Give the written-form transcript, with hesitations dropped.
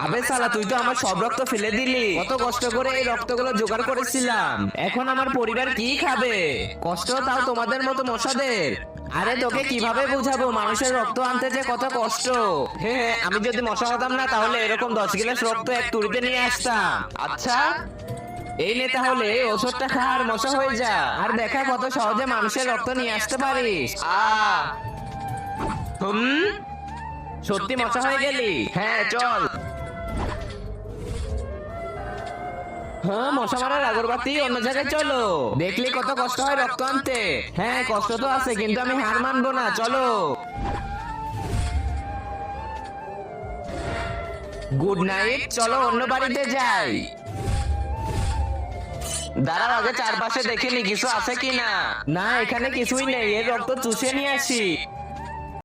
আবে শালা, তুই তো আমার সব রক্ত ফেলে দিলি। কত কষ্ট করে এই রক্তগুলো জোগাড় করেছিলাম, এখন আমার পরিবার কি খাবে? কষ্ট তাও তোমাদের মতো মশাদের। আরে তোকে কিভাবে বুঝাবো মানুষের রক্ত আনতে যে কত কষ্ট। হ্যাঁ, আমি যদি মশা হতাম না তাহলে এরকম 10 গ্লাস রক্ত এক তুড়িতে নিয়ে আসতাম। আচ্ছা, এই নে তাহলে এই ওষুধটা খা আর মশা হয়ে যা। আর দেখা কত সহজে মানুষের রক্ত নিয়ে আসতে পারিস। হুম, সত্যি মশা হয়ে গেলি? হ্যাঁ চল। হ্যাঁ, মশা মারার আগরবাতি অন্য জায়গায় চলো। দেখলি কত কষ্ট হয় রক্ত আনতে। হ্যাঁ কষ্ট তো আছে, কিন্তু আমি হার মানবো না, চলো। গুড নাইট, চলো অন্য বাড়িতে যাই। দাঁড়াও, আগে চারপাশে দেখিনি কিছু আছে কিনা। না, এখানে কিছুই নেই, এর রক্ত চুষে নিয়ে আসি।